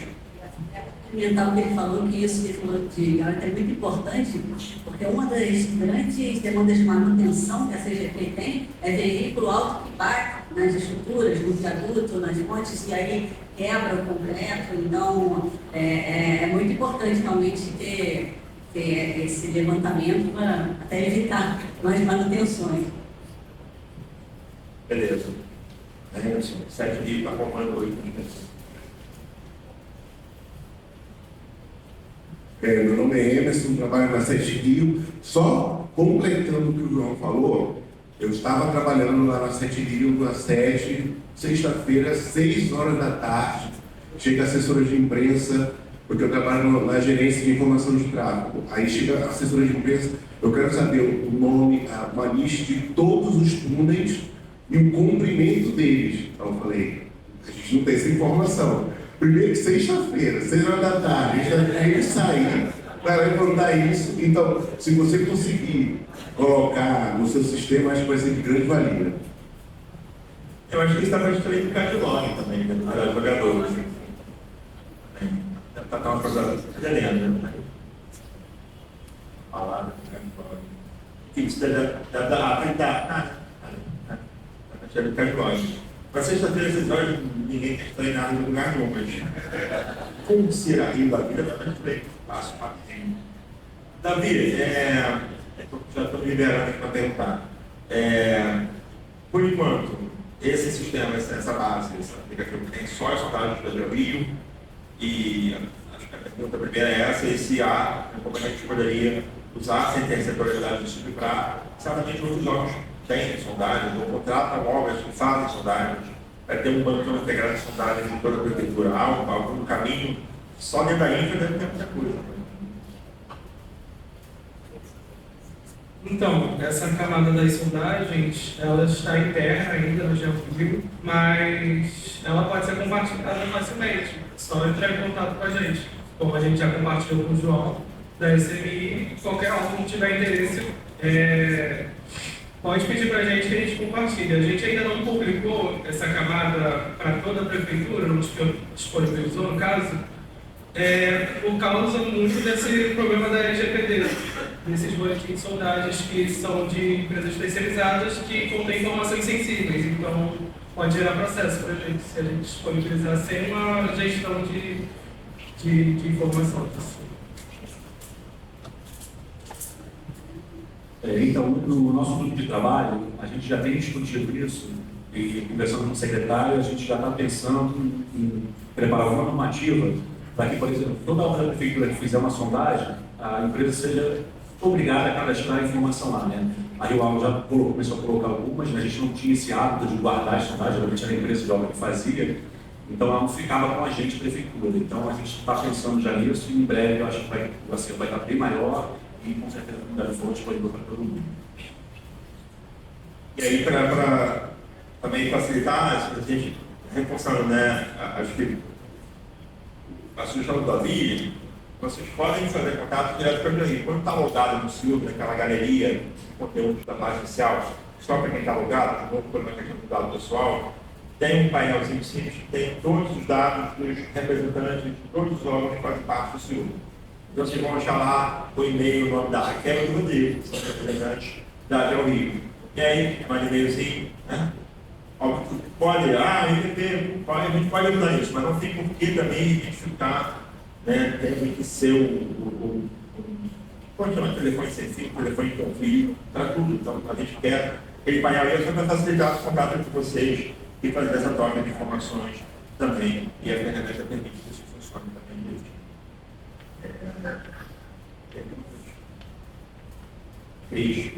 Comentar o que ele falou, que isso que ele falou de é muito importante, porque uma das grandes demandas de manutenção que a CGP tem é veículo alto que bate nas estruturas, no viaduto, nas pontes, e aí quebra o concreto. Então, é muito importante realmente ter esse levantamento para até evitar mais manutenções. Beleza. Emerson, 7 dias para acompanhando 8 dias. Meu nome é Emerson, trabalho na Sete Rio. Só completando o que o João falou, eu estava trabalhando lá na Sete Rio, na 7, sexta-feira, 6 horas da tarde. Chega a assessora de imprensa, porque eu trabalho na gerência de informação de tráfego. Aí chega a assessora de imprensa, eu quero saber o nome, uma lista de todos os túneis e o comprimento deles. Então eu falei, a gente não tem essa informação. Primeiro, sexta-feira, 6 horas da tarde, a gente tem que sair para levantar isso. Então, se você conseguir colocar no seu sistema, acho que vai ser de grande valia. Eu acho que isso está para também do Cadilog também, né? Para jogadores. Está uma coisa lendo, né? Falar que isso dá aprender. Chega do Cadilog. Para sexta-feira, 6 horas, ninguém tem treinado em lugar nenhum, mas como será a Rio da Vida, realmente bem fácil, rapidinho. Davi, já estou liberando aqui para perguntar. Por enquanto, esse sistema, essa base, esse aplicativo tem só as sondagens do Rio, e acho que a pergunta primeira é essa, e se há, como a gente poderia usar a sentença de probabilidade do SUB para certamente outros jogos tem sondagens, ou contratam obras que fazem sondagens, para ter um banco integrado de sondagens em toda a prefeitura. Há algum caminho, só dentro da infra deve ter muita coisa. Então, essa camada das sondagens, ela está interna ainda no GeoFio, mas ela pode ser compartilhada facilmente. Só entrar em contato com a gente. Como a gente já compartilhou com o João, da SMI, qualquer órgão que tiver interesse, pode pedir para a gente que a gente compartilhe. A gente ainda não publicou essa camada para toda a prefeitura, não disponibilizou no caso, por causa muito desse problema da LGPD, desses boletins de sondagens que são de empresas especializadas que contêm informações sensíveis. Então, pode gerar processo para a gente, se a gente disponibilizar sem uma gestão de informações. Então, no nosso grupo de trabalho, a gente já tem discutido isso e conversando com o secretário, a gente já está pensando em preparar uma normativa para que, por exemplo, toda obra da prefeitura que fizer uma sondagem, a empresa seja obrigada a cadastrar a informação lá, né? A Rio Alto já começou a colocar algumas, mas a gente não tinha esse hábito de guardar as sondagens, geralmente era a empresa de obra que fazia, então ela não ficava com a gente, prefeitura. Então a gente está pensando já nisso e em breve eu acho que o acerto vai estar bem maior e com certeza a comunidade for disponível para todo mundo. E aí, para também facilitar, a gente reforçando, né, acho que a sugestão do Davi, vocês podem fazer contato direto com a Rio. Quando está logado no Silvio, naquela galeria de conteúdo da página inicial, só para quem está logado, de novo, por uma questão do dado pessoal, tem um painelzinho simples que tem todos os dados dos representantes de todos os órgãos que fazem parte do Silvio. Então vocês vão achar lá o e-mail, o nome da Raquel e do Rodrigo, que são representantes da Del Rio. E aí, manda e-mailzinho, né? Óbvio que pode, a gente pode ajudar isso, mas não tem por que também identificar, né? Tem que ser pode chamar de telefone sem fio, telefone com fio, para tudo. Então, a gente quer aquele painel aí só para facilitar os contatos entre vocês e fazer essa troca de informações também. E a ferramenta permite que isso funcione também. Cris.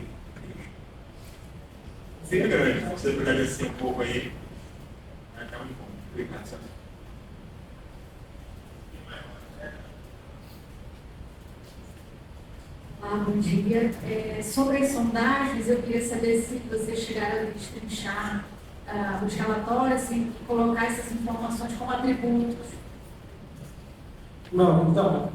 Fica grande, se você puder descer um pouco aí. Tá muito bom. Obrigado, Sérgio. Bom dia. Sobre as sondagens, eu queria saber se vocês chegaram a destrinchar os relatórios e colocar essas informações como atributos. Não, então,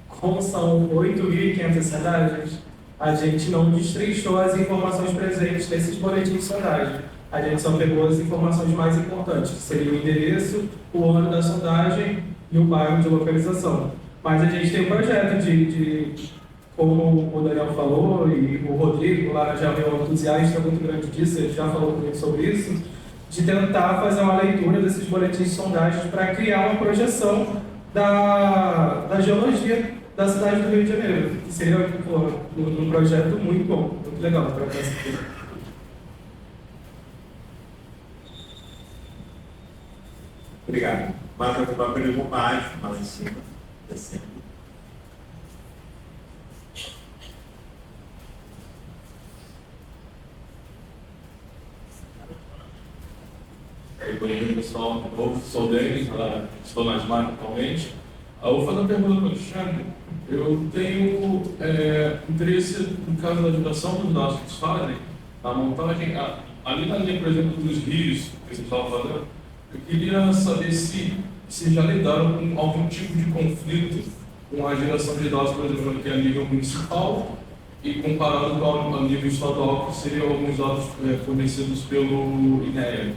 como são 8.500 sondagens, a gente não destrinchou as informações presentes nesses boletins de sondagem. A gente só pegou as informações mais importantes, que seria o endereço, o ano da sondagem e o bairro de localização. Mas a gente tem um projeto como o Daniel falou, e o Rodrigo lá já é um entusiasta muito grande disso, ele já falou comigo sobre isso, de tentar fazer uma leitura desses boletins de sondagens para criar uma projeção da geologia da cidade do Rio de Janeiro, que seria um projeto muito bom, muito legal para fazer. Obrigado. Mais uma pergunta mais lá em cima. Descendo. Bom dia, pessoal. Eu sou o Denis, estou na SMART atualmente. Eu vou fazer uma pergunta para o Alexandre. Eu tenho interesse, no caso da geração dos dados que vocês fazem, na montagem, ali na linha, por exemplo, dos rios que vocês estavam falando, eu queria saber se já lidaram com algum tipo de conflito com a geração de dados, por exemplo, aqui a nível municipal e comparado com a nível estadual, que seriam alguns dados fornecidos pelo INEA.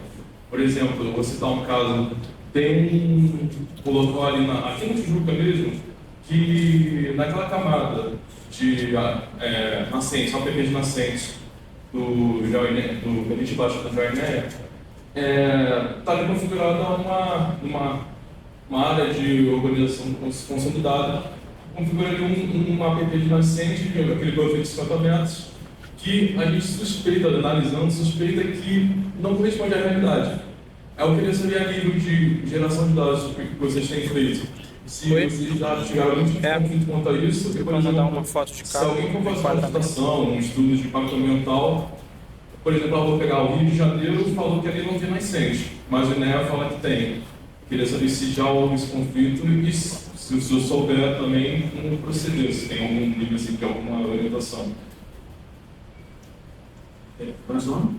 Por exemplo, eu vou citar um caso, tem um local ali, aqui no Tijuca mesmo, que naquela camada de nascentes, APP de nascentes do Benite Baixo da Joinéia, está ali configurada uma área de organização de construção de dados, configura ali uma APP de nascente, aquele buffer de 50 metros, que a gente suspeita, analisando, suspeita que não corresponde à realidade. Eu queria saber a nível de geração de dados que vocês têm feito. Se vocês já chegaram muito conflito quanto a isso, por exemplo, mandar uma foto de se carro, alguém for fazer uma computação, um estudo de impacto ambiental, por exemplo, eu vou pegar o Rio de Janeiro, falou que ali não tem nascente, mas o INEA fala que tem. Queria saber se já houve esse conflito e se o senhor souber também como proceder, se tem algum nível assim, de alguma orientação. Qual é o seu nome?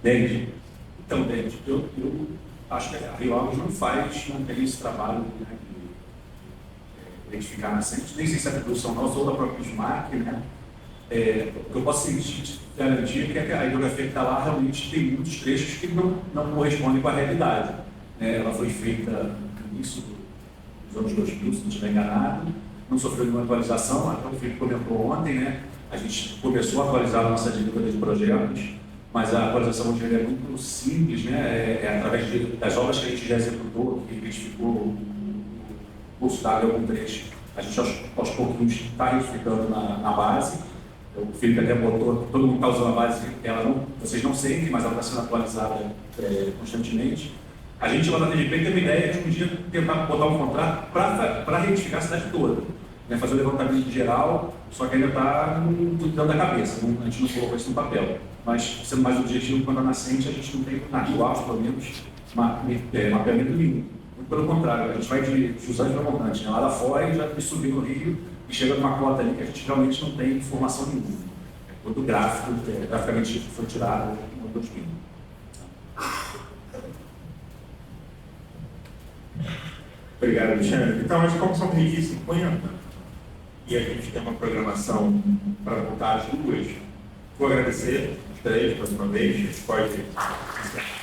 David. Então, David, eu acho que a Rio Alves não tem esse trabalho, né, de identificar nascentes, nem sei se é a produção nossa ou da própria SMART, né? O que eu posso garantir é que a hidrografia que está lá realmente tem muitos trechos que não correspondem com a realidade. Ela foi feita no início dos anos 2000, se não estiver enganado, não sofreu nenhuma atualização, até o Felipe comentou ontem, né? A gente começou a atualizar a nossa dinâmica de projetos, mas a atualização hoje é muito simples, né? Através das obras que a gente já executou, que identificou o curso d'água em algum trecho. A gente aos pouquinhos está retificando na base. O Felipe até botou, todo mundo está usando a base, vocês não sentem, mas ela está sendo atualizada constantemente. A gente lá na TGP teve a ideia de um dia tentar botar um contrato para retificar a cidade toda, né? Fazer o levantamento geral, só que ainda está tudo dentro da cabeça, a gente não colocou isso no papel. Mas, sendo mais objetivo quanto a nascente, a gente não tem, na Rio Alves, pelo menos, mapeamento nenhum. Muito pelo contrário, a gente vai de Jusante para Montante, né? Lá da fora e já subir no Rio e chega numa cota ali que a gente realmente não tem informação nenhuma. Todo gráfico, graficamente foi tirado em 2000. Obrigado, Alexandre. Então, acho que como são 3h50 e a gente tem uma programação para voltar às 2h, vou agradecer os três mais uma vez. A gente pode encerrar.